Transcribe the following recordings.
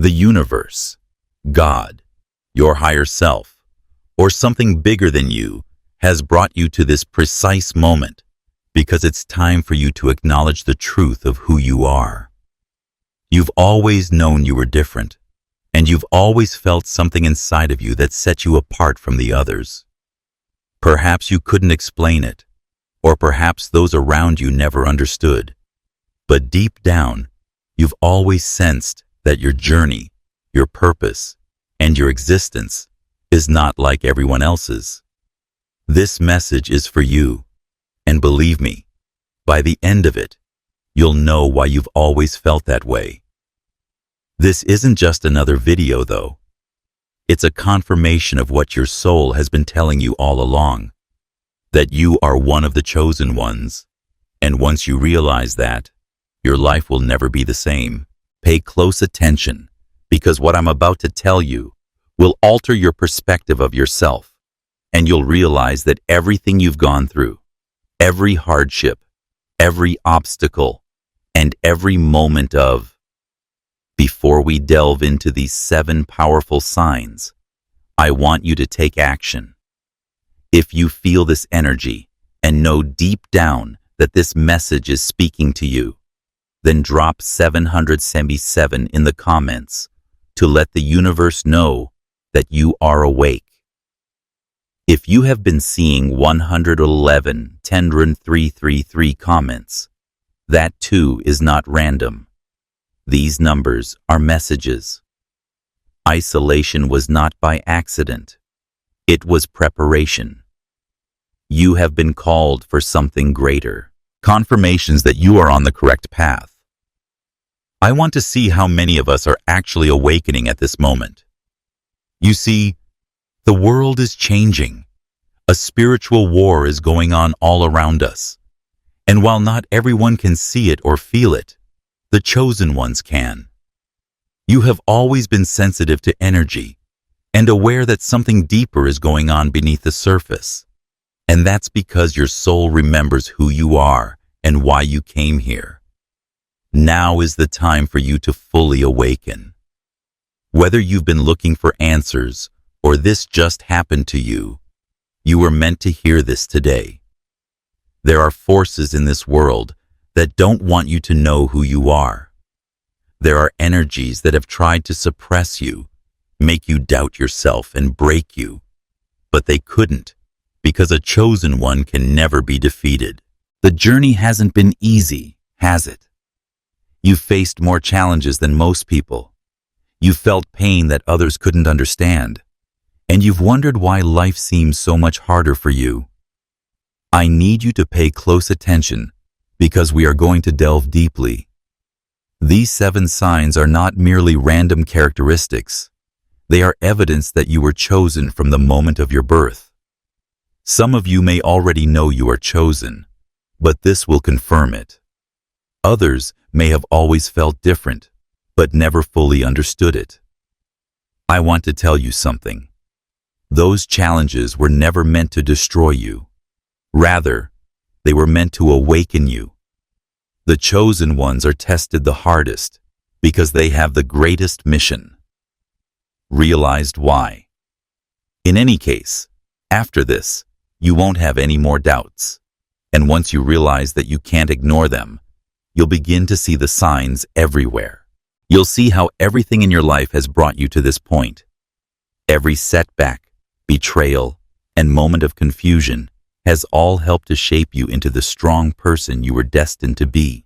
The universe, God, your higher self, or something bigger than you has brought you to this precise moment because it's time for you to acknowledge the truth of who you are. You've always known you were different, and you've always felt something inside of you that set you apart from the others. Perhaps you couldn't explain it, or perhaps those around you never understood. But deep down, you've always sensed that your journey, your purpose, and your existence is not like everyone else's. This message is for you, and believe me, by the end of it, you'll know why you've always felt that way. This isn't just another video, though. It's a confirmation of what your soul has been telling you all along, that you are one of the chosen ones, and once you realize that, your life will never be the same. Pay close attention, because what I'm about to tell you will alter your perspective of yourself, and you'll realize that everything you've gone through, every hardship, every obstacle, and every moment of. Before we delve into these 7 powerful signs, I want you to take action. If you feel this energy and know deep down that this message is speaking to you, then drop 777 in the comments to let the universe know that you are awake. If you have been seeing 111 333 comments, that too is not random. These numbers are messages. Isolation was not by accident. It was preparation. You have been called for something greater. Confirmations that you are on the correct path. I want to see how many of us are actually awakening at this moment. You see, the world is changing. A spiritual war is going on all around us. And while not everyone can see it or feel it, the chosen ones can. You have always been sensitive to energy and aware that something deeper is going on beneath the surface. And that's because your soul remembers who you are and why you came here. Now is the time for you to fully awaken. Whether you've been looking for answers or this just happened to you, you were meant to hear this today. There are forces in this world that don't want you to know who you are. There are energies that have tried to suppress you, make you doubt yourself and break you, but they couldn't, because a chosen one can never be defeated. The journey hasn't been easy, has it? You've faced more challenges than most people. You've felt pain that others couldn't understand, and you've wondered why life seems so much harder for you. I need you to pay close attention, because we are going to delve deeply. These 7 signs are not merely random characteristics. They are evidence that you were chosen from the moment of your birth. Some of you may already know you are chosen, but this will confirm it. Others may have always felt different, but never fully understood it. I want to tell you something. Those challenges were never meant to destroy you. Rather, they were meant to awaken you. The chosen ones are tested the hardest because they have the greatest mission. Realized why. In any case, after this, you won't have any more doubts. And once you realize that you can't ignore them, you'll begin to see the signs everywhere. You'll see how everything in your life has brought you to this point. Every setback, betrayal, and moment of confusion has all helped to shape you into the strong person you were destined to be.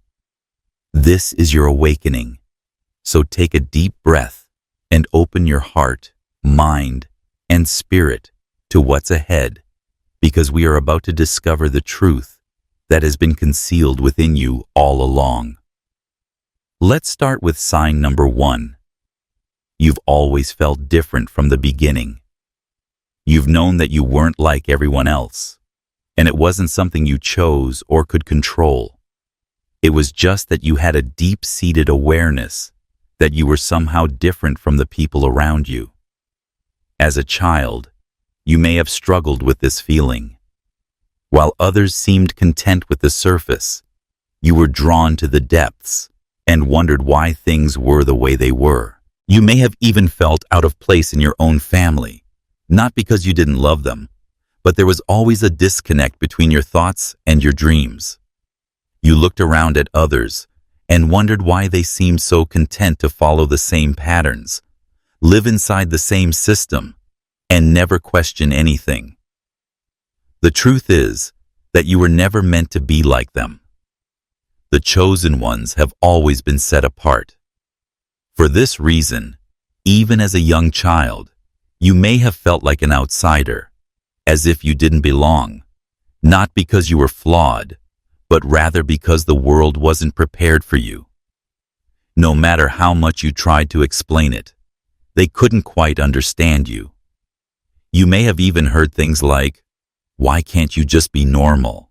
This is your awakening. So take a deep breath and open your heart, mind, and spirit to what's ahead, because we are about to discover the truth that has been concealed within you all along. Let's start with sign number 1. You've always felt different from the beginning. You've known that you weren't like everyone else, and it wasn't something you chose or could control. It was just that you had a deep-seated awareness that you were somehow different from the people around you. As a child, you may have struggled with this feeling. While others seemed content with the surface, you were drawn to the depths and wondered why things were the way they were. You may have even felt out of place in your own family, not because you didn't love them, but there was always a disconnect between your thoughts and your dreams. You looked around at others and wondered why they seemed so content to follow the same patterns, live inside the same system, and never question anything. The truth is that you were never meant to be like them. The chosen ones have always been set apart. For this reason, even as a young child, you may have felt like an outsider, as if you didn't belong, not because you were flawed, but rather because the world wasn't prepared for you. No matter how much you tried to explain it, they couldn't quite understand you. You may have even heard things like, "Why can't you just be normal?"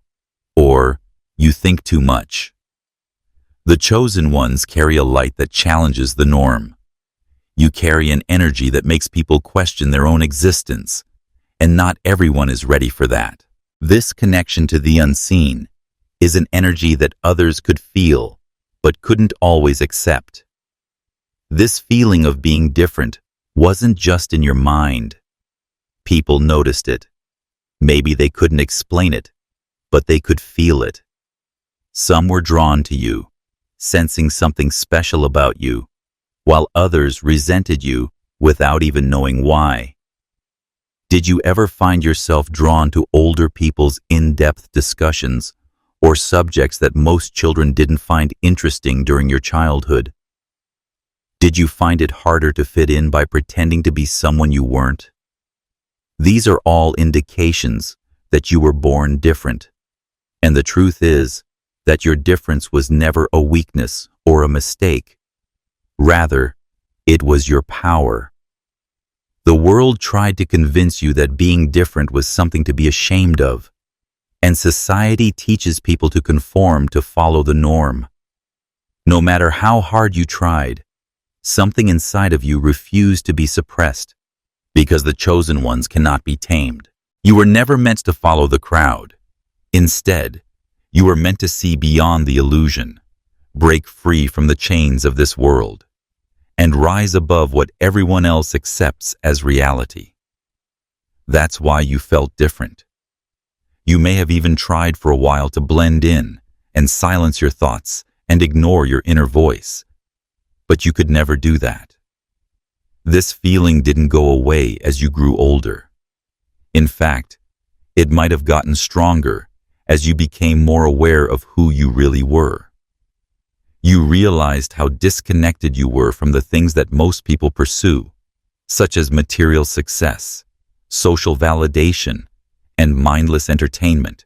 Or, "You think too much." The chosen ones carry a light that challenges the norm. You carry an energy that makes people question their own existence, and not everyone is ready for that. This connection to the unseen is an energy that others could feel, but couldn't always accept. This feeling of being different wasn't just in your mind. People noticed it. Maybe they couldn't explain it, but they could feel it. Some were drawn to you, sensing something special about you, while others resented you without even knowing why. Did you ever find yourself drawn to older people's in-depth discussions or subjects that most children didn't find interesting during your childhood? Did you find it harder to fit in by pretending to be someone you weren't? These are all indications that you were born different. And the truth is that your difference was never a weakness or a mistake. Rather, it was your power. The world tried to convince you that being different was something to be ashamed of, and society teaches people to conform to follow the norm. No matter how hard you tried, something inside of you refused to be suppressed, because the chosen ones cannot be tamed. You were never meant to follow the crowd. Instead, you were meant to see beyond the illusion, break free from the chains of this world, and rise above what everyone else accepts as reality. That's why you felt different. You may have even tried for a while to blend in and silence your thoughts and ignore your inner voice, but you could never do that. This feeling didn't go away as you grew older. In fact, it might have gotten stronger as you became more aware of who you really were. You realized how disconnected you were from the things that most people pursue, such as material success, social validation, and mindless entertainment,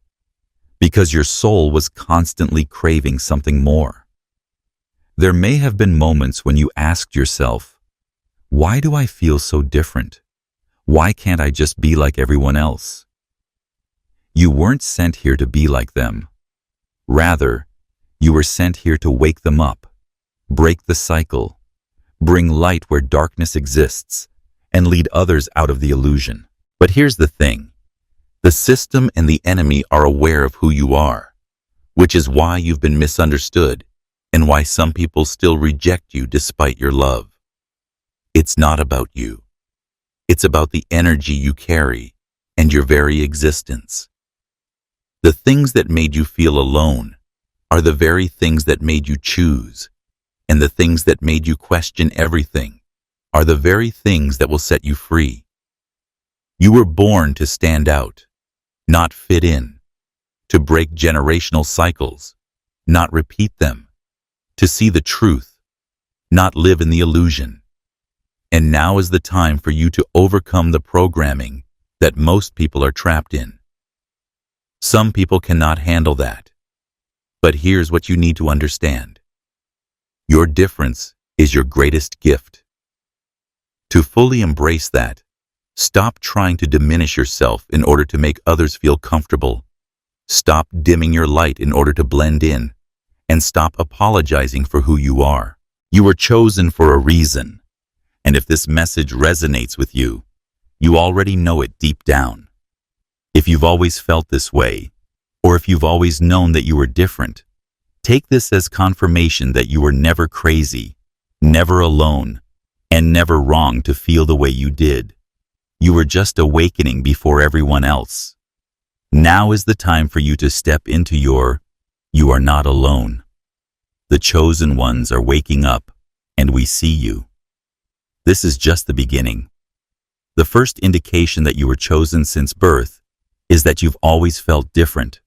because your soul was constantly craving something more. There may have been moments when you asked yourself, "Why do I feel so different? Why can't I just be like everyone else?" You weren't sent here to be like them. Rather, you were sent here to wake them up, break the cycle, bring light where darkness exists, and lead others out of the illusion. But here's the thing. The system and the enemy are aware of who you are, which is why you've been misunderstood and why some people still reject you despite your love. It's not about you. It's about the energy you carry and your very existence. The things that made you feel alone are the very things that made you choose, and the things that made you question everything are the very things that will set you free. You were born to stand out, not fit in, to break generational cycles, not repeat them, to see the truth, not live in the illusion. And now is the time for you to overcome the programming that most people are trapped in. Some people cannot handle that. But here's what you need to understand. Your difference is your greatest gift. To fully embrace that, stop trying to diminish yourself in order to make others feel comfortable. Stop dimming your light in order to blend in, and stop apologizing for who you are. You were chosen for a reason, and if this message resonates with you, you already know it deep down. If you've always felt this way, or if you've always known that you were different, take this as confirmation that you were never crazy, never alone, and never wrong to feel the way you did. You were just awakening before everyone else. Now is the time for you to step into you are not alone. The chosen ones are waking up, and we see you. This is just the beginning. The first indication that you were chosen since birth is that you've always felt different.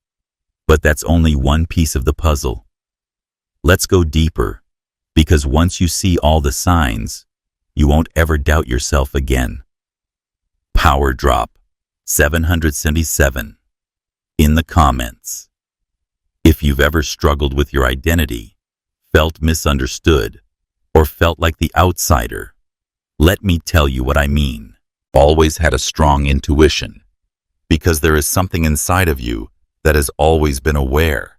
But that's only one piece of the puzzle. Let's go deeper, because once you see all the signs, you won't ever doubt yourself again. Power drop 777. In the comments. If you've ever struggled with your identity, felt misunderstood, or felt like the outsider, let me tell you what I mean. Always had a strong intuition, because there is something inside of you that has always been aware.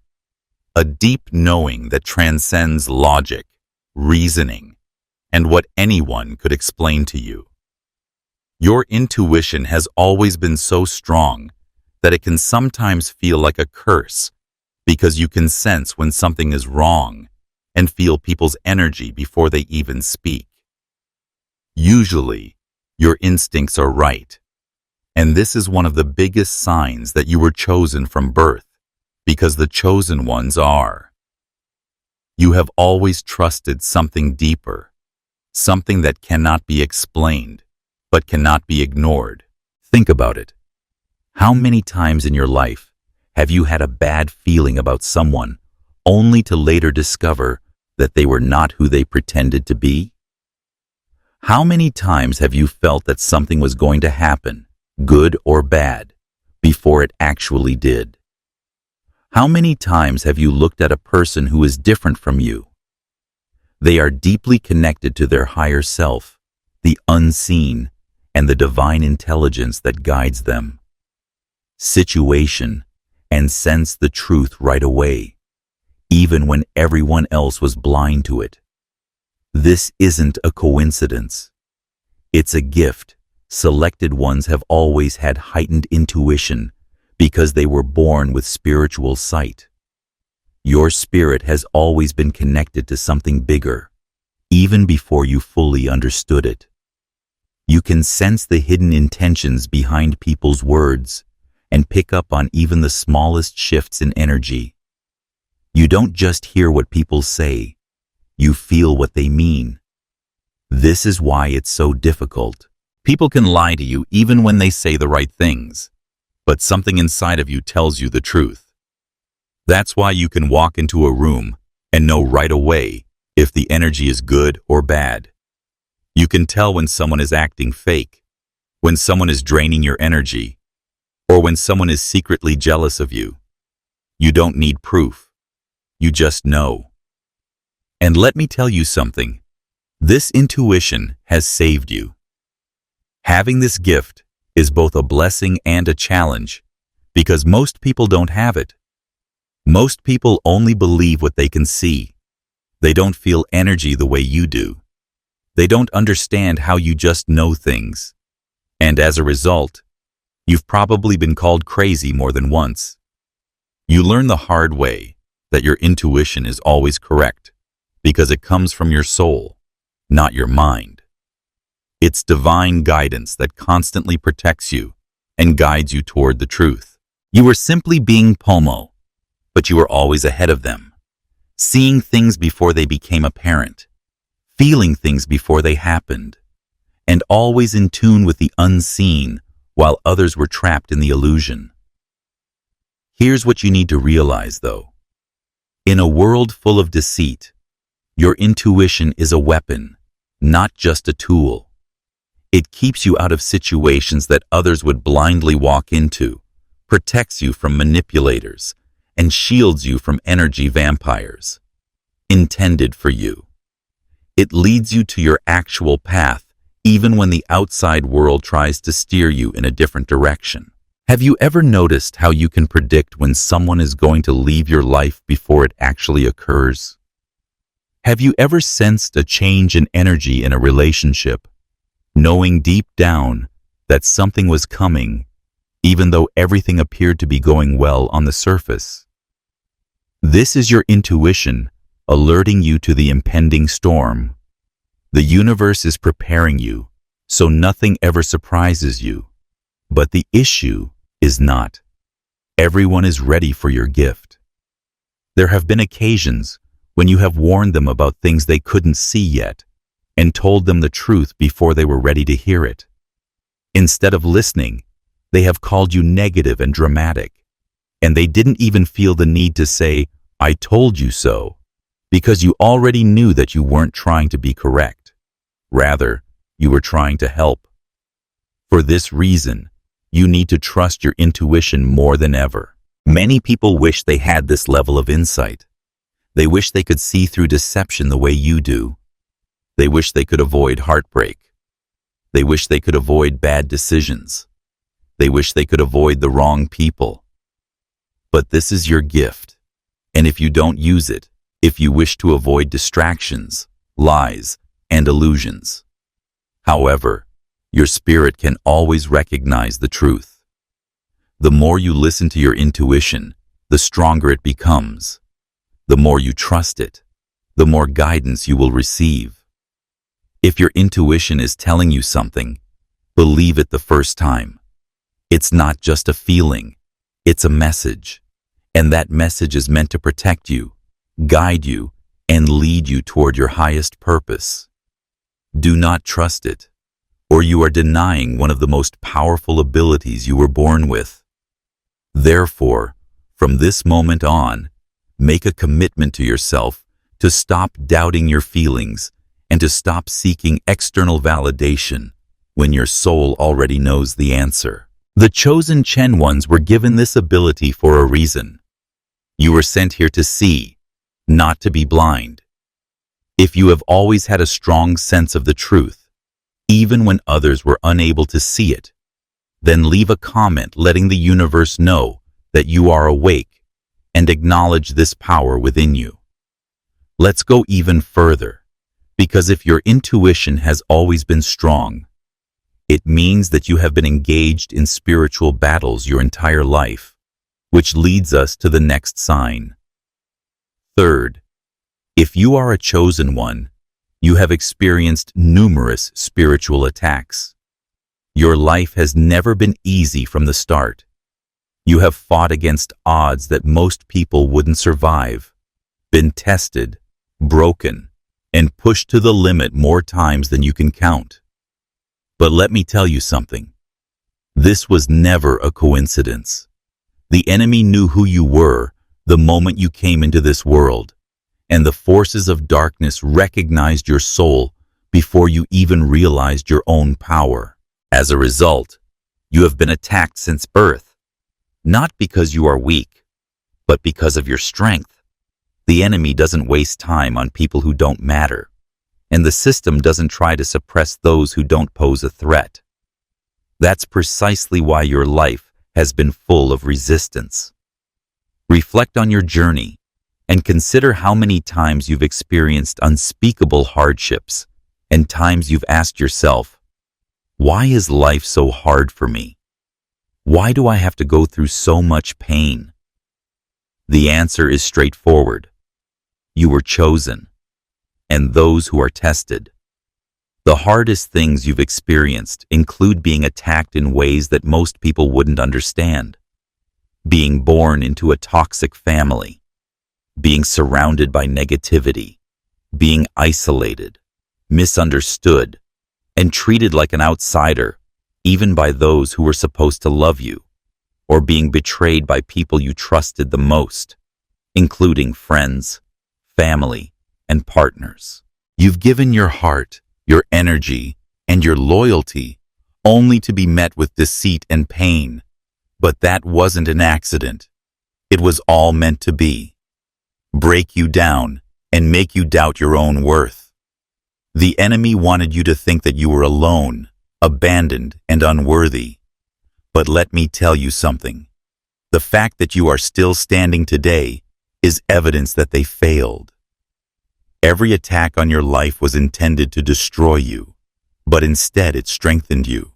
A deep knowing that transcends logic, reasoning, and what anyone could explain to you. Your intuition has always been so strong that it can sometimes feel like a curse, because you can sense when something is wrong and feel people's energy before they even speak. Usually, your instincts are right. And this is one of the biggest signs that you were chosen from birth, because the chosen ones are. You have always trusted something deeper, something that cannot be explained, but cannot be ignored. Think about it. How many times in your life have you had a bad feeling about someone, only to later discover that they were not who they pretended to be? How many times have you felt that something was going to happen, good or bad, before it actually did? How many times have you looked at a person who is different from you? They are deeply connected to their higher self, the unseen, and the divine intelligence that guides them. Situation, and sense the truth right away, even when everyone else was blind to it. This isn't a coincidence. It's a gift. Selected ones have always had heightened intuition because they were born with spiritual sight. Your spirit has always been connected to something bigger, even before you fully understood it. You can sense the hidden intentions behind people's words and pick up on even the smallest shifts in energy. You don't just hear what people say, you feel what they mean. This is why it's so difficult. People can lie to you even when they say the right things, but something inside of you tells you the truth. That's why you can walk into a room and know right away if the energy is good or bad. You can tell when someone is acting fake, when someone is draining your energy, or when someone is secretly jealous of you. You don't need proof. You just know. And let me tell you something. This intuition has saved you. Having this gift is both a blessing and a challenge, because most people don't have it. Most people only believe what they can see. They don't feel energy the way you do. They don't understand how you just know things. And as a result, you've probably been called crazy more than once. You learn the hard way that your intuition is always correct, because it comes from your soul, not your mind. It's divine guidance that constantly protects you and guides you toward the truth. You were simply being Pomo, but you were always ahead of them, seeing things before they became apparent, feeling things before they happened, and always in tune with the unseen while others were trapped in the illusion. Here's what you need to realize, though. In a world full of deceit, your intuition is a weapon, not just a tool. It keeps you out of situations that others would blindly walk into, protects you from manipulators, and shields you from energy vampires. Intended for you. It leads you to your actual path, even when the outside world tries to steer you in a different direction. Have you ever noticed how you can predict when someone is going to leave your life before it actually occurs? Have you ever sensed a change in energy in a relationship, knowing deep down that something was coming, even though everything appeared to be going well on the surface? This is your intuition alerting you to the impending storm. The universe is preparing you, so nothing ever surprises you. But the issue is not. Everyone is ready for your gift. There have been occasions when you have warned them about things they couldn't see yet and told them the truth before they were ready to hear it. Instead of listening, they have called you negative and dramatic, and they didn't even feel the need to say, "I told you so," because you already knew that you weren't trying to be correct. Rather, you were trying to help. For this reason, you need to trust your intuition more than ever. Many people wish they had this level of insight. They wish they could see through deception the way you do. They wish they could avoid heartbreak. They wish they could avoid bad decisions. They wish they could avoid the wrong people. But this is your gift, and if you don't use it, if you wish to avoid distractions, lies, and illusions. However, your spirit can always recognize the truth. The more you listen to your intuition, the stronger it becomes. The more you trust it, the more guidance you will receive. If your intuition is telling you something, believe it the first time. It's not just a feeling, it's a message. And that message is meant to protect you, guide you, and lead you toward your highest purpose. Do not trust it, or you are denying one of the most powerful abilities you were born with. Therefore, from this moment on, make a commitment to yourself to stop doubting your feelings and to stop seeking external validation when your soul already knows the answer. The chosen Chen ones were given this ability for a reason. You were sent here to see, not to be blind. If you have always had a strong sense of the truth, even when others were unable to see it, then leave a comment letting the universe know that you are awake and acknowledge this power within you. Let's go even further, because if your intuition has always been strong, it means that you have been engaged in spiritual battles your entire life, which leads us to the next sign. Third, if you are a chosen one, you have experienced numerous spiritual attacks. Your life has never been easy from the start. You have fought against odds that most people wouldn't survive, been tested, broken, and pushed to the limit more times than you can count. But let me tell you something. This was never a coincidence. The enemy knew who you were the moment you came into this world, and the forces of darkness recognized your soul before you even realized your own power. As a result, you have been attacked since birth, not because you are weak, but because of your strength. The enemy doesn't waste time on people who don't matter, and the system doesn't try to suppress those who don't pose a threat. That's precisely why your life has been full of resistance. Reflect on your journey and consider how many times you've experienced unspeakable hardships and times you've asked yourself, why is life so hard for me? Why do I have to go through so much pain? The answer is straightforward. You were chosen, and those who are tested. The hardest things you've experienced include being attacked in ways that most people wouldn't understand, being born into a toxic family, being surrounded by negativity, being isolated, misunderstood, and treated like an outsider, even by those who were supposed to love you, or being betrayed by people you trusted the most, including friends, family, and partners. You've given your heart, your energy, and your loyalty only to be met with deceit and pain. But that wasn't an accident. It was all meant to be. Break you down and make you doubt your own worth. The enemy wanted you to think that you were alone, abandoned, and unworthy. But let me tell you something. The fact that you are still standing today is evidence that they failed. Every attack on your life was intended to destroy you, but instead it strengthened you.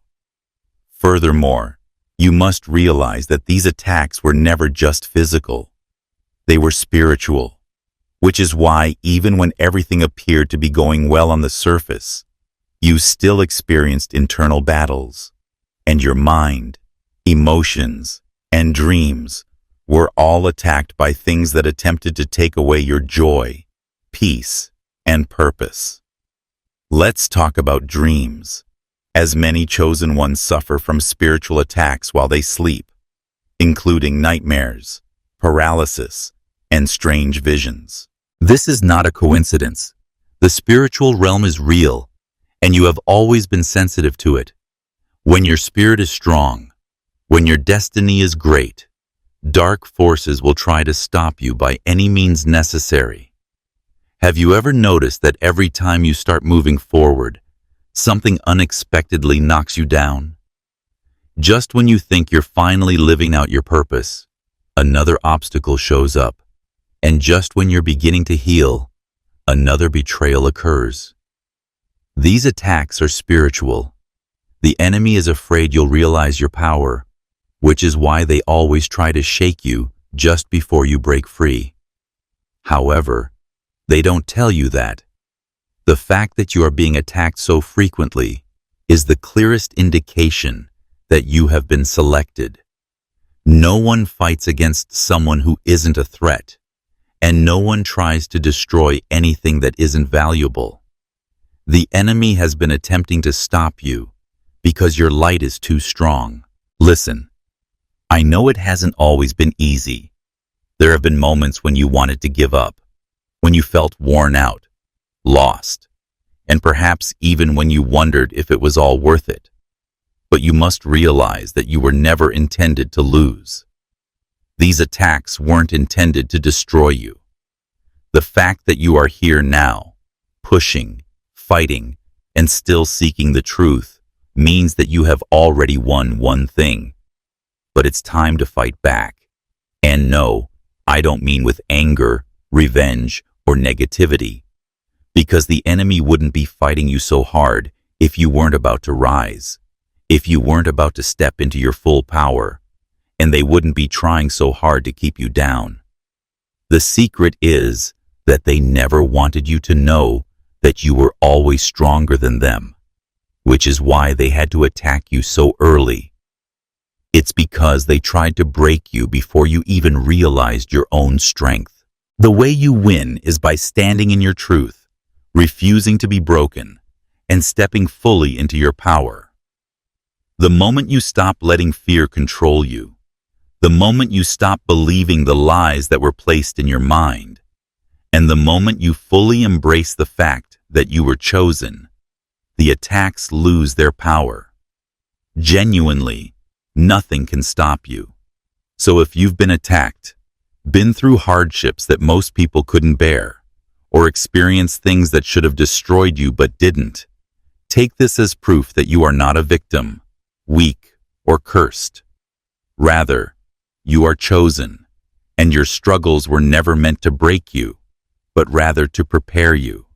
Furthermore, you must realize that these attacks were never just physical. They were spiritual. which is why even when everything appeared to be going well on the surface, you still experienced internal battles, and your mind, emotions, and dreams were all attacked by things that attempted to take away your joy, peace, and purpose. Let's talk about dreams, as many chosen ones suffer from spiritual attacks while they sleep, including nightmares, paralysis, and strange visions. This is not a coincidence. The spiritual realm is real, and you have always been sensitive to it. When your spirit is strong, when your destiny is great, dark forces will try to stop you by any means necessary. Have you ever noticed that every time you start moving forward, something unexpectedly knocks you down? Just when you think you're finally living out your purpose, another obstacle shows up. And just when you're beginning to heal, another betrayal occurs. These attacks are spiritual. The enemy is afraid you'll realize your power, which is why they always try to shake you just before you break free. However, they don't tell you that. The fact that you are being attacked so frequently is the clearest indication that you have been selected. No one fights against someone who isn't a threat, and no one tries to destroy anything that isn't valuable. The enemy has been attempting to stop you because your light is too strong. Listen, I know it hasn't always been easy. There have been moments when you wanted to give up, when you felt worn out, lost, and perhaps even when you wondered if it was all worth it. But you must realize that you were never intended to lose. These attacks weren't intended to destroy you. The fact that you are here now, pushing, fighting, and still seeking the truth means that you have already won one thing. But it's time to fight back. And no, I don't mean with anger, revenge, or negativity. Because the enemy wouldn't be fighting you so hard if you weren't about to rise, if you weren't about to step into your full power, and they wouldn't be trying so hard to keep you down. The secret is that they never wanted you to know that you were always stronger than them, which is why they had to attack you so early. It's because they tried to break you before you even realized your own strength. The way you win is by standing in your truth, refusing to be broken, and stepping fully into your power. The moment you stop letting fear control you, the moment you stop believing the lies that were placed in your mind, and the moment you fully embrace the fact that you were chosen, the attacks lose their power. Genuinely, nothing can stop you. So if you've been attacked, been through hardships that most people couldn't bear, or experienced things that should have destroyed you but didn't, take this as proof that you are not a victim, weak, or cursed. Rather, you are chosen, and your struggles were never meant to break you, but rather to prepare you.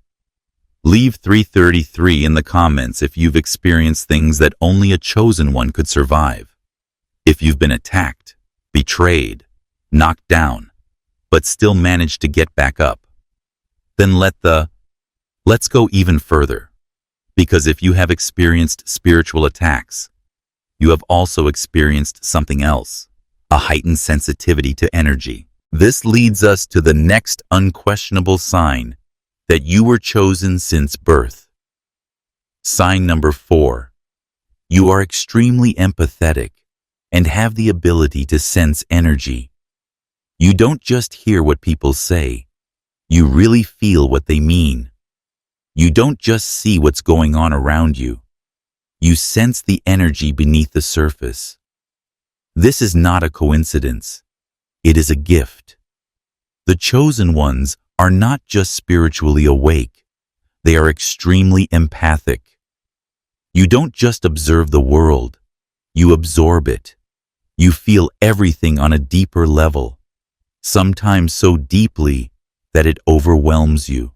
Leave 333 in the comments if you've experienced things that only a chosen one could survive. If you've been attacked, betrayed, knocked down, but still managed to get back up. Then let's go even further. Because if you have experienced spiritual attacks, you have also experienced something else. A heightened sensitivity to energy. This leads us to the next unquestionable sign that you were chosen since birth. Sign number 4. You are extremely empathetic and have the ability to sense energy. You don't just hear what people say, you really feel what they mean. You don't just see what's going on around you, you sense the energy beneath the surface. This is not a coincidence. It is a gift. The chosen ones are not just spiritually awake. They are extremely empathic. You don't just observe the world. You absorb it. You feel everything on a deeper level, sometimes so deeply that it overwhelms you.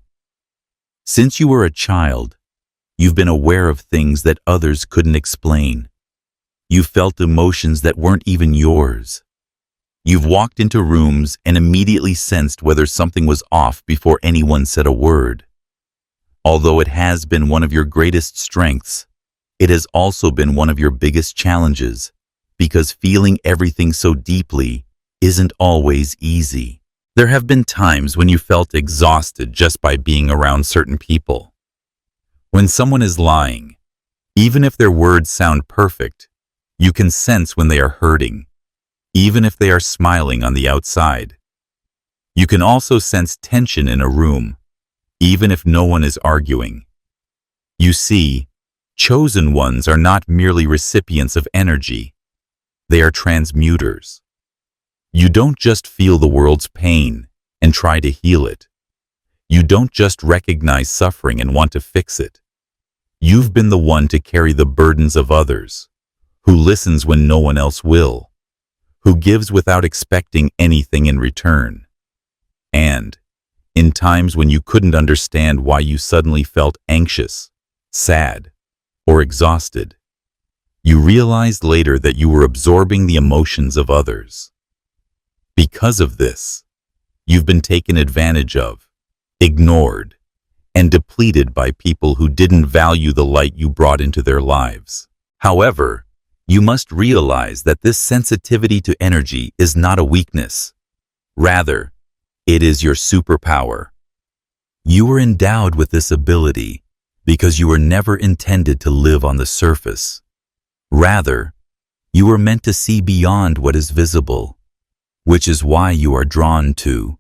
Since you were a child, you've been aware of things that others couldn't explain. You felt emotions that weren't even yours. You've walked into rooms and immediately sensed whether something was off before anyone said a word. Although it has been one of your greatest strengths, it has also been one of your biggest challenges, because feeling everything so deeply isn't always easy. There have been times when you felt exhausted just by being around certain people. When someone is lying, even if their words sound perfect, you can sense when they are hurting, even if they are smiling on the outside. You can also sense tension in a room, even if no one is arguing. You see, chosen ones are not merely recipients of energy. They are transmuters. You don't just feel the world's pain and try to heal it. You don't just recognize suffering and want to fix it. You've been the one to carry the burdens of others, who listens when no one else will, who gives without expecting anything in return. And, in times when you couldn't understand why you suddenly felt anxious, sad, or exhausted, you realized later that you were absorbing the emotions of others. Because of this, you've been taken advantage of, ignored, and depleted by people who didn't value the light you brought into their lives. However, you must realize that this sensitivity to energy is not a weakness. Rather, it is your superpower. You were endowed with this ability because you were never intended to live on the surface. Rather, you were meant to see beyond what is visible, which is why you are drawn to.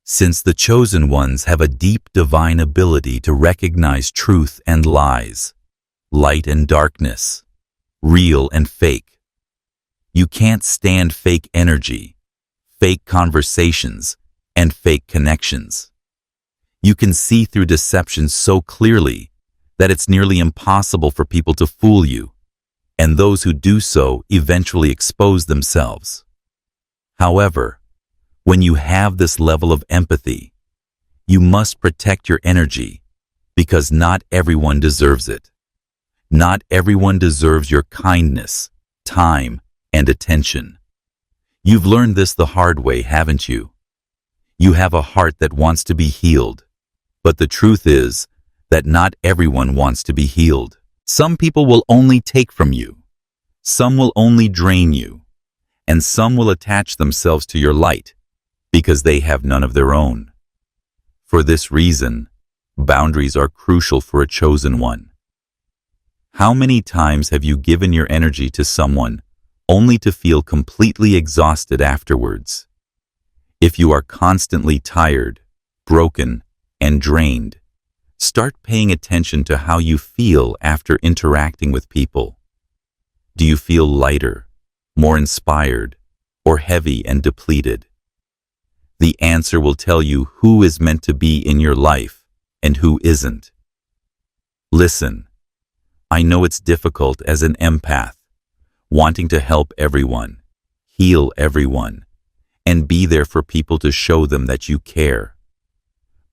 Since the chosen ones have a deep divine ability to recognize truth and lies, light and darkness, real and fake. You can't stand fake energy, fake conversations, and fake connections. You can see through deception so clearly that it's nearly impossible for people to fool you, and those who do so eventually expose themselves. However, when you have this level of empathy, you must protect your energy, because not everyone deserves it. Not everyone deserves your kindness, time, and attention. You've learned this the hard way, haven't you? You have a heart that wants to be healed, but the truth is that not everyone wants to be healed. Some people will only take from you. Some will only drain you, and some will attach themselves to your light because they have none of their own. For this reason, boundaries are crucial for a chosen one. How many times have you given your energy to someone only to feel completely exhausted afterwards? If you are constantly tired, broken, and drained, start paying attention to how you feel after interacting with people. Do you feel lighter, more inspired, or heavy and depleted? The answer will tell you who is meant to be in your life and who isn't. Listen, I know it's difficult as an empath, wanting to help everyone, heal everyone, and be there for people to show them that you care.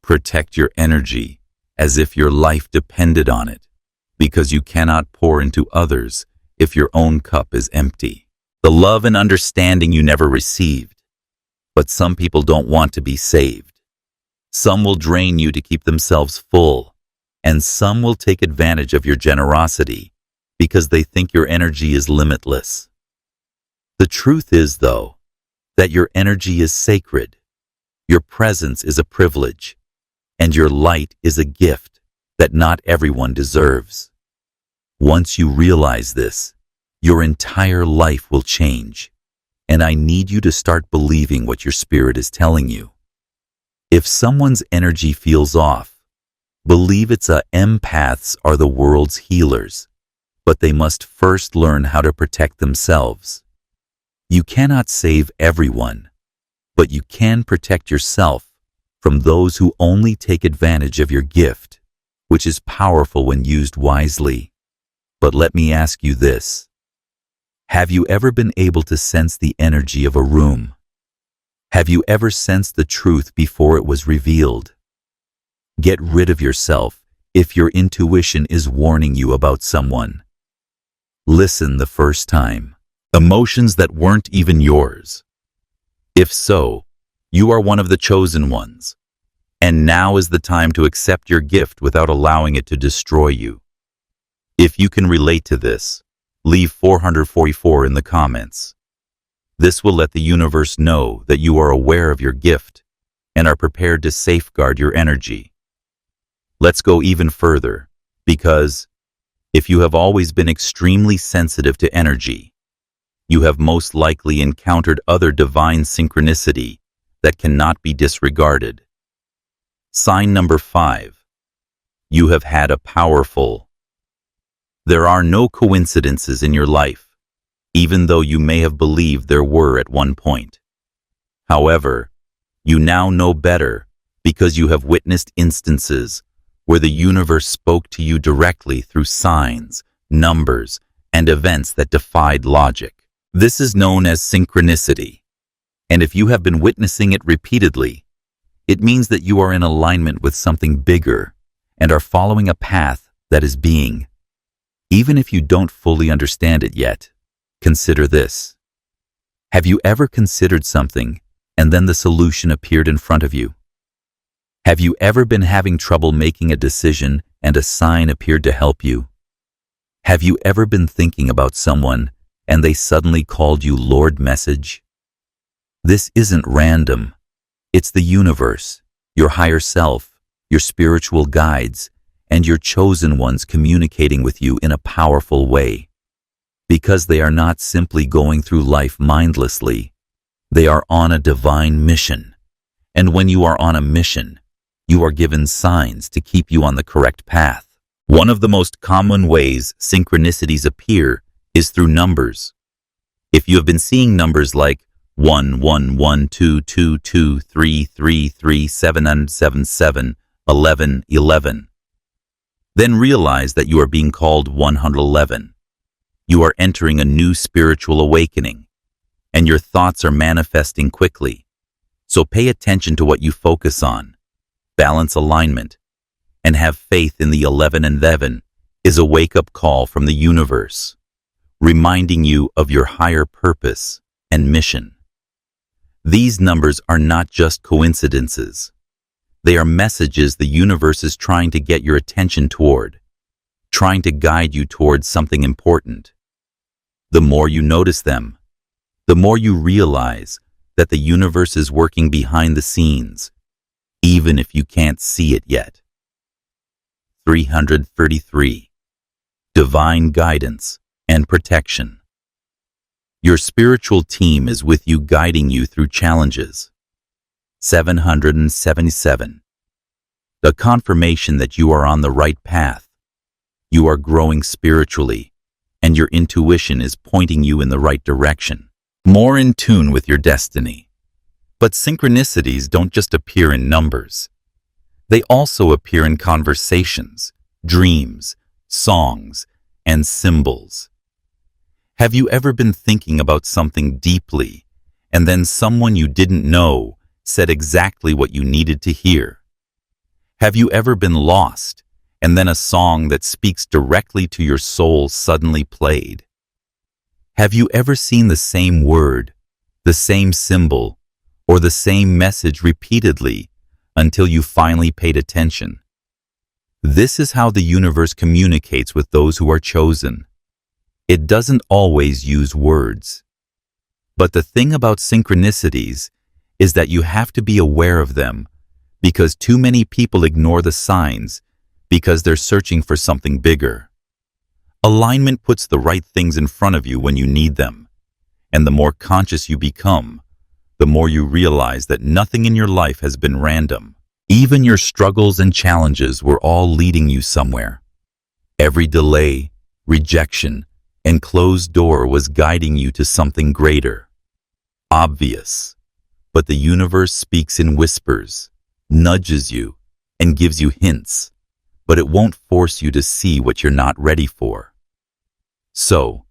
Protect your energy as if your life depended on it, because you cannot pour into others if your own cup is empty. The love and understanding you never received. But some people don't want to be saved. Some will drain you to keep themselves full, and some will take advantage of your generosity because they think your energy is limitless. The truth is, though, that your energy is sacred, your presence is a privilege, and your light is a gift that not everyone deserves. Once you realize this, your entire life will change, and I need you to start believing what your spirit is telling you. If someone's energy feels off, believe empaths are the world's healers, but they must first learn how to protect themselves. You cannot save everyone, but you can protect yourself from those who only take advantage of your gift, which is powerful when used wisely. But let me ask you this. Have you ever been able to sense the energy of a room? Have you ever sensed the truth before it was revealed? Get rid of yourself if your intuition is warning you about someone. Listen the first time. Emotions that weren't even yours. If so, you are one of the chosen ones. And now is the time to accept your gift without allowing it to destroy you. If you can relate to this, leave 444 in the comments. This will let the universe know that you are aware of your gift and are prepared to safeguard your energy. Let's go even further, because if you have always been extremely sensitive to energy, you have most likely encountered other divine synchronicity that cannot be disregarded. Sign number 5. You have had a powerful. There are no coincidences in your life, even though you may have believed there were at one point. However, you now know better because you have witnessed instances where the universe spoke to you directly through signs, numbers, and events that defied logic. This is known as synchronicity, and if you have been witnessing it repeatedly, it means that you are in alignment with something bigger and are following a path that is being. Even if you don't fully understand it yet, consider this. Have you ever considered something and then the solution appeared in front of you? Have you ever been having trouble making a decision and a sign appeared to help you? Have you ever been thinking about someone and they suddenly called you Lord message? This isn't random. It's the universe, your higher self, your spiritual guides, and your chosen ones communicating with you in a powerful way. Because they are not simply going through life mindlessly, they are on a divine mission. And when you are on a mission, you are given signs to keep you on the correct path. One of the most common ways synchronicities appear is through numbers. If you have been seeing numbers like 1, 1, 1, 2, 2, 2, 3, 3, 3, 7, 7, 7, 11, 11, then realize that you are being called 111. You are entering a new spiritual awakening, and your thoughts are manifesting quickly. So pay attention to what you focus on. Balance alignment, and have faith in the 11 and 11 is a wake-up call from the universe, reminding you of your higher purpose and mission. These numbers are not just coincidences. They are messages the universe is trying to get your attention toward, trying to guide you towards something important. The more you notice them, the more you realize that the universe is working behind the scenes, even if you can't see it yet. 333. Divine guidance and protection. Your spiritual team is with you, guiding you through challenges. 777. The confirmation that you are on the right path. You are growing spiritually, and your intuition is pointing you in the right direction, more in tune with your destiny. But synchronicities don't just appear in numbers. They also appear in conversations, dreams, songs, and symbols. Have you ever been thinking about something deeply, and then someone you didn't know said exactly what you needed to hear? Have you ever been lost, and then a song that speaks directly to your soul suddenly played? Have you ever seen the same word, the same symbol, or the same message repeatedly until you finally paid attention? This is how the universe communicates with those who are chosen. It doesn't always use words. But the thing about synchronicities is that you have to be aware of them, because too many people ignore the signs because they're searching for something bigger. Alignment puts the right things in front of you when you need them, and the more conscious you become, the more you realize that nothing in your life has been random. Even your struggles and challenges were all leading you somewhere. Every delay, rejection, and closed door was guiding you to something greater. Obvious, but the universe speaks in whispers, nudges you, and gives you hints, but it won't force you to see what you're not ready for. So,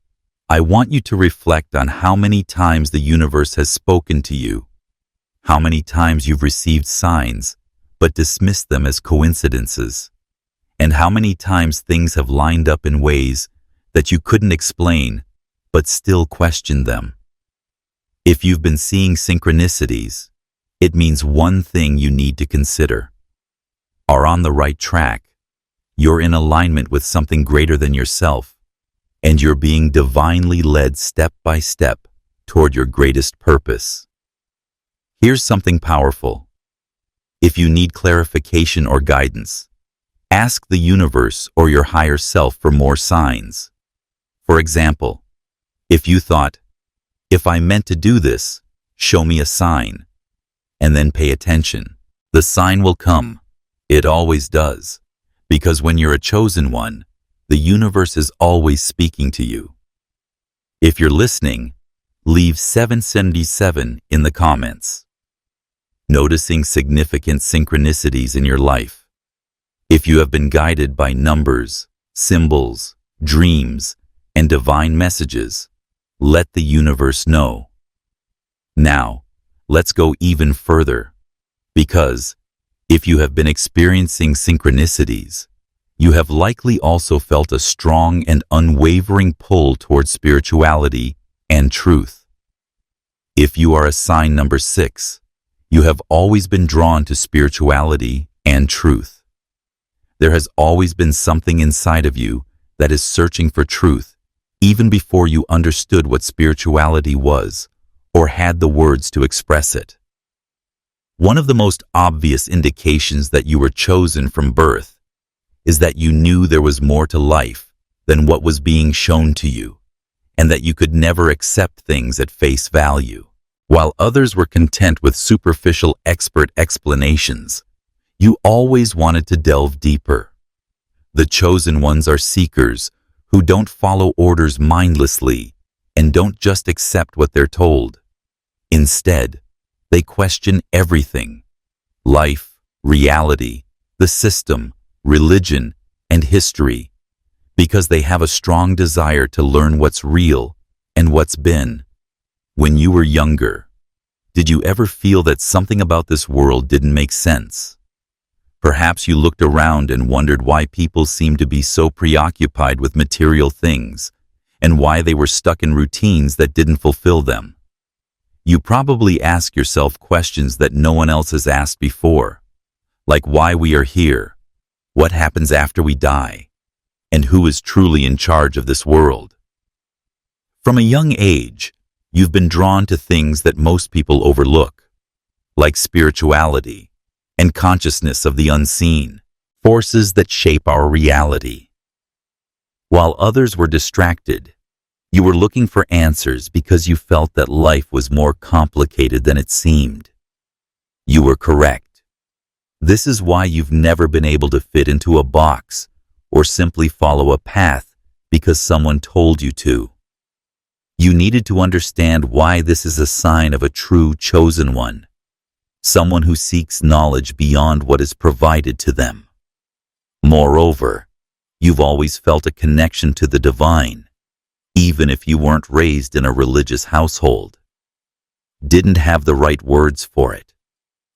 I want you to reflect on how many times the universe has spoken to you, how many times you've received signs but dismissed them as coincidences, and how many times things have lined up in ways that you couldn't explain but still questioned them. If you've been seeing synchronicities, it means one thing you need to consider. Are on the right track. You're in alignment with something greater than yourself, and you're being divinely led step by step toward your greatest purpose. Here's something powerful. If you need clarification or guidance, ask the universe or your higher self for more signs. For example, if you thought, if I meant to do this, show me a sign, and then pay attention, the sign will come. It always does, because when you're a chosen one, the universe is always speaking to you. If you're listening, leave 777 in the comments. Noticing significant synchronicities in your life. If you have been guided by numbers, symbols, dreams, and divine messages, let the universe know. Now, let's go even further, because if you have been experiencing synchronicities, you have likely also felt a strong and unwavering pull towards spirituality and truth. If you are a sign number 6, you have always been drawn to spirituality and truth. There has always been something inside of you that is searching for truth, even before you understood what spirituality was or had the words to express it. One of the most obvious indications that you were chosen from birth is that you knew there was more to life than what was being shown to you, and that you could never accept things at face value. While others were content with superficial expert explanations, you always wanted to delve deeper. The chosen ones are seekers who don't follow orders mindlessly and don't just accept what they're told. Instead, they question everything: life, reality, the system, religion, and history, because they have a strong desire to learn what's real and what's been. When you were younger, did you ever feel that something about this world didn't make sense? Perhaps you looked around and wondered why people seemed to be so preoccupied with material things, and why they were stuck in routines that didn't fulfill them. You probably ask yourself questions that no one else has asked before, like why we are here, what happens after we die, and who is truly in charge of this world. From a young age, you've been drawn to things that most people overlook, like spirituality and consciousness of the unseen, forces that shape our reality. While others were distracted, you were looking for answers because you felt that life was more complicated than it seemed. You were correct. This is why you've never been able to fit into a box or simply follow a path because someone told you to. You needed to understand why this is a sign of a true chosen one, someone who seeks knowledge beyond what is provided to them. Moreover, you've always felt a connection to the divine, even if you weren't raised in a religious household. Didn't have the right words for it,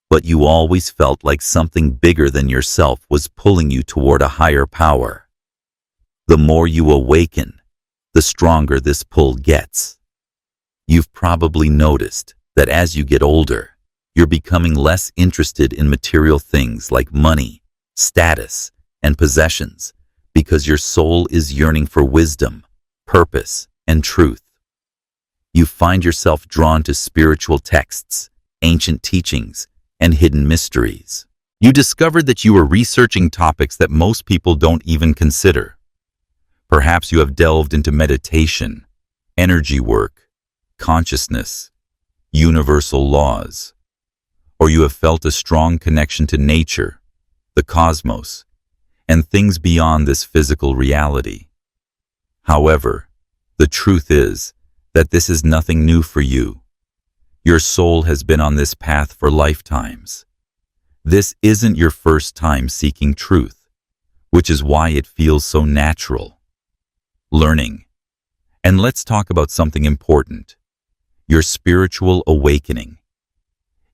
but you always felt like something bigger than yourself was pulling you toward a higher power. The more you awaken, the stronger this pull gets. You've probably noticed that as you get older, you're becoming less interested in material things like money, status, and possessions, because your soul is yearning for wisdom, purpose, and truth. You find yourself drawn to spiritual texts, ancient teachings, and hidden mysteries. You discovered that you were researching topics that most people don't even consider. Perhaps you have delved into meditation, energy work, consciousness, universal laws, or you have felt a strong connection to nature, the cosmos, and things beyond this physical reality. However, the truth is that this is nothing new for you. Your soul has been on this path for lifetimes. This isn't your first time seeking truth, which is why it feels so natural. Learning. And let's talk about something important: your spiritual awakening.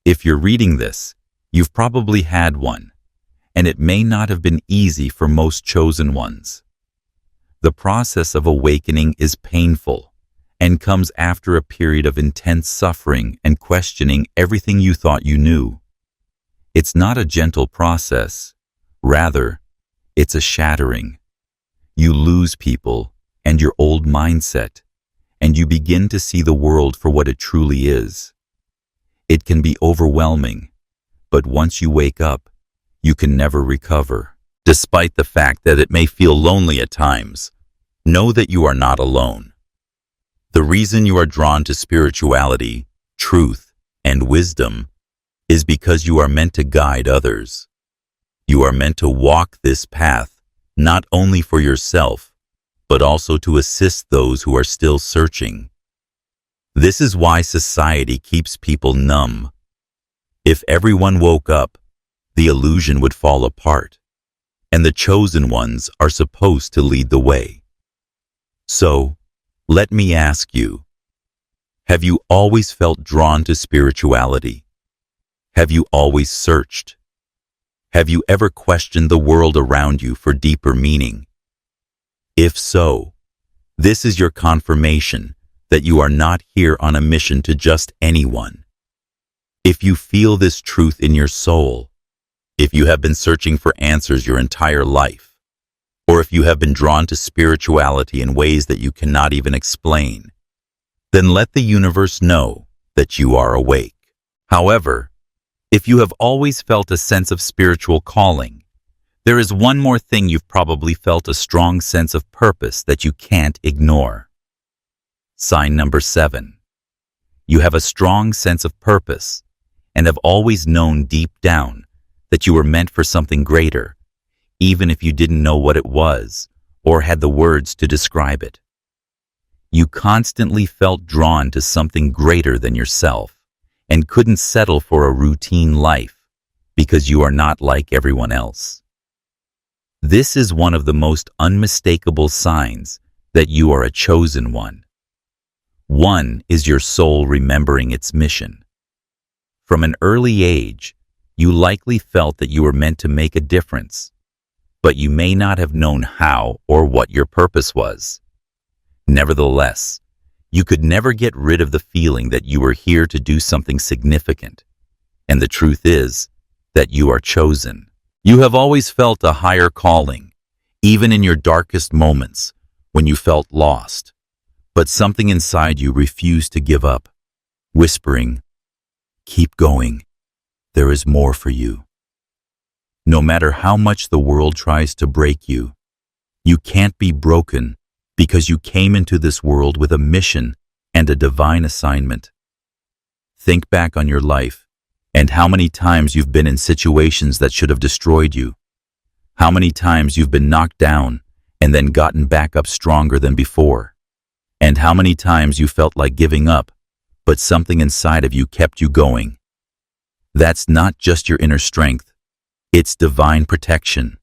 If you're reading this, you've probably had one, and it may not have been easy for most chosen ones. The process of awakening is painful, and comes after a period of intense suffering and questioning everything you thought you knew. It's not a gentle process. Rather, it's a shattering. You lose people and your old mindset, and you begin to see the world for what it truly is. It can be overwhelming, but once you wake up, you can never recover. Despite the fact that it may feel lonely at times, know that you are not alone. The reason you are drawn to spirituality, truth, and wisdom is because you are meant to guide others. You are meant to walk this path not only for yourself, but also to assist those who are still searching. This is why society keeps people numb. If everyone woke up, the illusion would fall apart, and the chosen ones are supposed to lead the way. So, let me ask you, have you always felt drawn to spirituality? Have you always searched? Have you ever questioned the world around you for deeper meaning? If so, this is your confirmation that you are not here on a mission to just anyone. If you feel this truth in your soul, if you have been searching for answers your entire life, or if you have been drawn to spirituality in ways that you cannot even explain, then let the universe know that you are awake. However, if you have always felt a sense of spiritual calling, there is one more thing you've probably felt: a strong sense of purpose that you can't ignore. Sign number 7. You have a strong sense of purpose and have always known deep down that you were meant for something greater, even if you didn't know what it was or had the words to describe it. You constantly felt drawn to something greater than yourself and couldn't settle for a routine life because you are not like everyone else. This is one of the most unmistakable signs that you are a chosen one. One is your soul remembering its mission. From an early age, you likely felt that you were meant to make a difference, but you may not have known how or what your purpose was. Nevertheless, you could never get rid of the feeling that you were here to do something significant. And the truth is that you are chosen. You have always felt a higher calling, even in your darkest moments when you felt lost. But something inside you refused to give up, whispering, "Keep going. There is more for you." No matter how much the world tries to break you, you can't be broken because you came into this world with a mission and a divine assignment. Think back on your life and how many times you've been in situations that should have destroyed you. How many times you've been knocked down and then gotten back up stronger than before. And how many times you felt like giving up, but something inside of you kept you going. That's not just your inner strength, it's divine protection.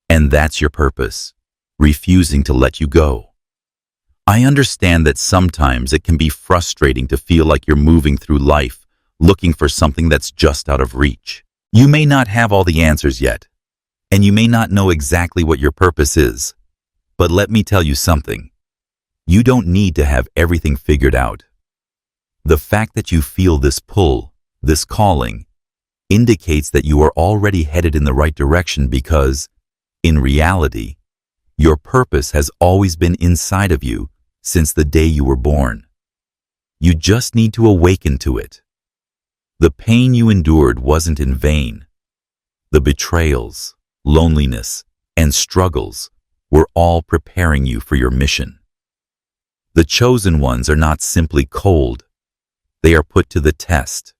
And that's your purpose, refusing to let you go. I understand that sometimes it can be frustrating to feel like you're moving through life, looking for something that's just out of reach. You may not have all the answers yet, and you may not know exactly what your purpose is. But let me tell you something. You don't need to have everything figured out. The fact that you feel this pull, this calling, indicates that you are already headed in the right direction because, in reality, your purpose has always been inside of you since the day you were born. You just need to awaken to it. The pain you endured wasn't in vain. The betrayals, loneliness, and struggles were all preparing you for your mission. The chosen ones are not simply cold. They are put to the test,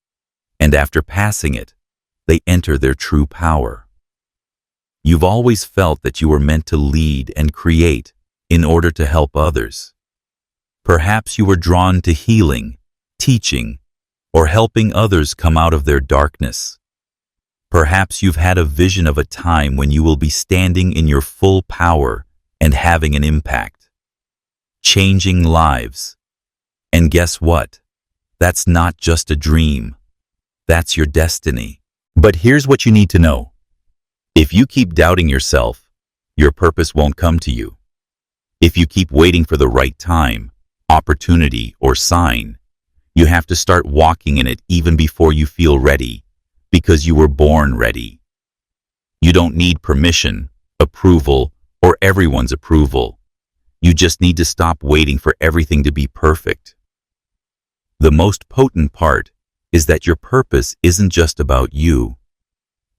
and after passing it, they enter their true power. You've always felt that you were meant to lead and create in order to help others. Perhaps you were drawn to healing, teaching, or helping others come out of their darkness. Perhaps you've had a vision of a time when you will be standing in your full power and having an impact, changing lives. And guess what? That's not just a dream. That's your destiny. But here's what you need to know. If you keep doubting yourself, your purpose won't come to you. If you keep waiting for the right time, opportunity, or sign. You have to start walking in it even before you feel ready, because you were born ready. You don't need permission, approval, or everyone's approval. You just need to stop waiting for everything to be perfect. The most potent part is that your purpose isn't just about you.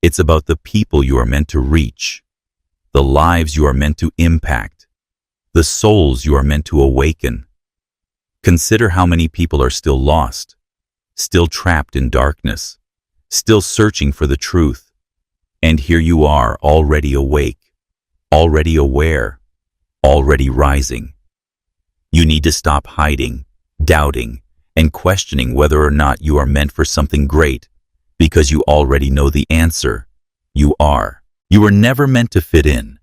It's about the people you are meant to reach, the lives you are meant to impact, the souls you are meant to awaken. Consider how many people are still lost, still trapped in darkness, still searching for the truth. And here you are, already awake, already aware, already rising. You need to stop hiding, doubting, and questioning whether or not you are meant for something great, because you already know the answer. You are. You were never meant to fit in.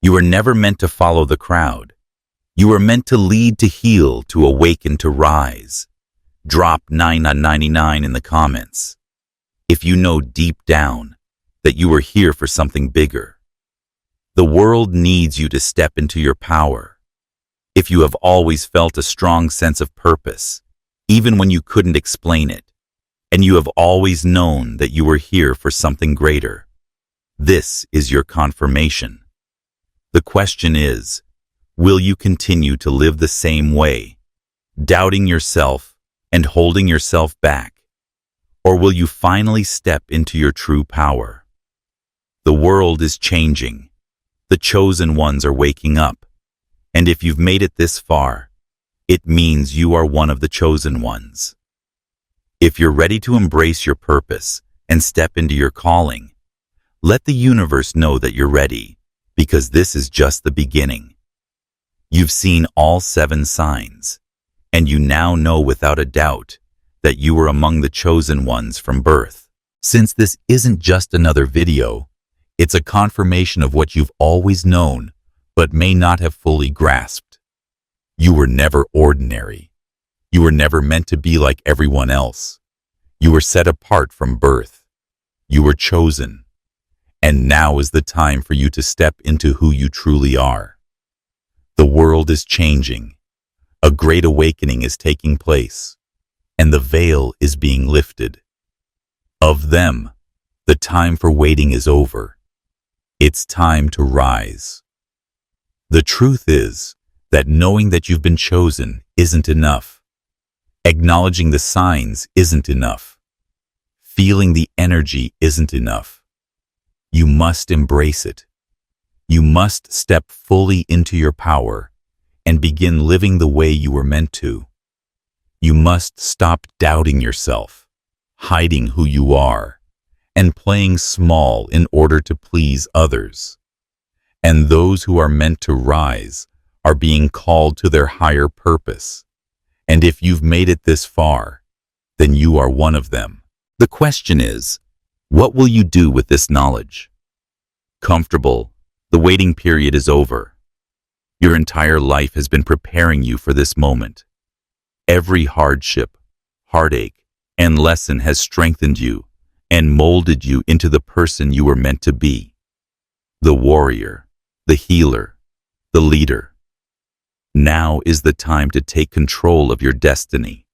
You were never meant to follow the crowd. You were meant to lead, to heal, to awaken, to rise. Drop 9 on 99 in the comments if you know deep down that you were here for something bigger. The world needs you to step into your power. If you have always felt a strong sense of purpose, even when you couldn't explain it, and you have always known that you were here for something greater, this is your confirmation. The question is, will you continue to live the same way, doubting yourself and holding yourself back? Or will you finally step into your true power? The world is changing. The chosen ones are waking up. And if you've made it this far, it means you are one of the chosen ones. If you're ready to embrace your purpose and step into your calling, let the universe know that you're ready, because this is just the beginning. You've seen all 7 signs, and you now know without a doubt that you were among the chosen ones from birth. Since this isn't just another video, it's a confirmation of what you've always known, but may not have fully grasped. You were never ordinary. You were never meant to be like everyone else. You were set apart from birth. You were chosen. And now is the time for you to step into who you truly are. The world is changing. A great awakening is taking place, and the veil is being lifted. Of them, the time for waiting is over. It's time to rise. The truth is that knowing that you've been chosen isn't enough. Acknowledging the signs isn't enough. Feeling the energy isn't enough. You must embrace it. You must step fully into your power and begin living the way you were meant to. You must stop doubting yourself, hiding who you are, and playing small in order to please others. And those who are meant to rise are being called to their higher purpose. And if you've made it this far, then you are one of them. The question is, what will you do with this knowledge? Comfortable, the waiting period is over. Your entire life has been preparing you for this moment. Every hardship, heartache, and lesson has strengthened you and molded you into the person you were meant to be. The warrior, the healer, the leader. Now is the time to take control of your destiny.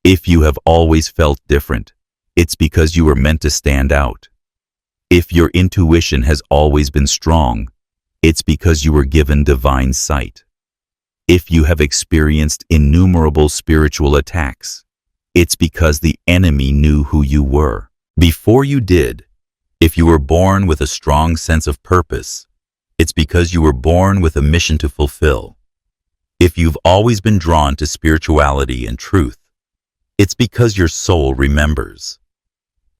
If you have always felt different, it's because you were meant to stand out. If your intuition has always been strong, it's because you were given divine sight. If you have experienced innumerable spiritual attacks, it's because the enemy knew who you were before you did. If you were born with a strong sense of purpose, it's because you were born with a mission to fulfill. If you've always been drawn to spirituality and truth, it's because your soul remembers.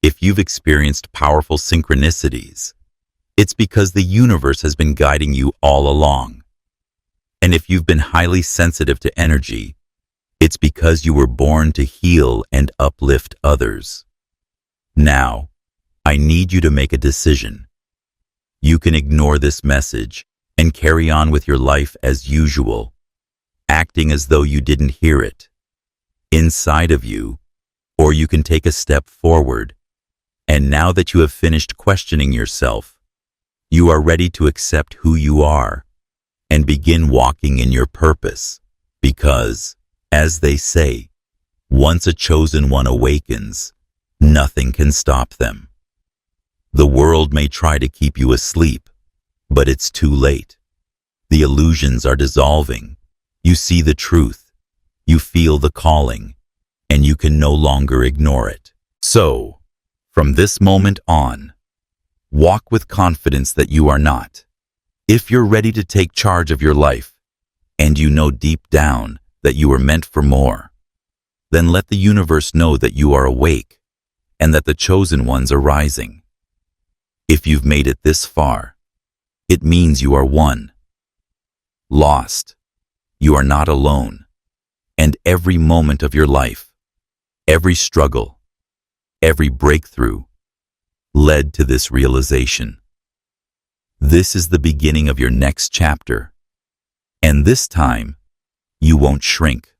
If you've experienced powerful synchronicities, it's because the universe has been guiding you all along. And if you've been highly sensitive to energy, it's because you were born to heal and uplift others. Now, I need you to make a decision. You can ignore this message and carry on with your life as usual, acting as though you didn't hear it inside of you, or you can take a step forward. And now that you have finished questioning yourself, you are ready to accept who you are and begin walking in your purpose, Because, as they say, once a chosen one awakens, nothing can stop them. The world may try to keep you asleep, but it's too late. The illusions are dissolving. You see the truth. You feel the calling, and you can no longer ignore it. So, from this moment on, walk with confidence that you are not. If you're ready to take charge of your life, and you know deep down that you are meant for more, then let the universe know that you are awake and that the chosen ones are rising. If you've made it this far, it means you are one. Lost. You are not alone. And every moment of your life, every struggle, every breakthrough, led to this realization. This is the beginning of your next chapter. And this time, you won't shrink.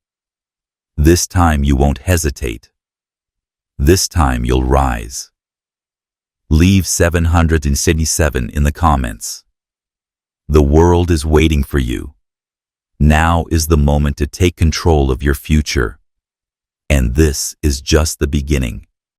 This time you won't hesitate. This time you'll rise. Leave 777 in the comments. The world is waiting for you. Now is the moment to take control of your future. And this is just the beginning.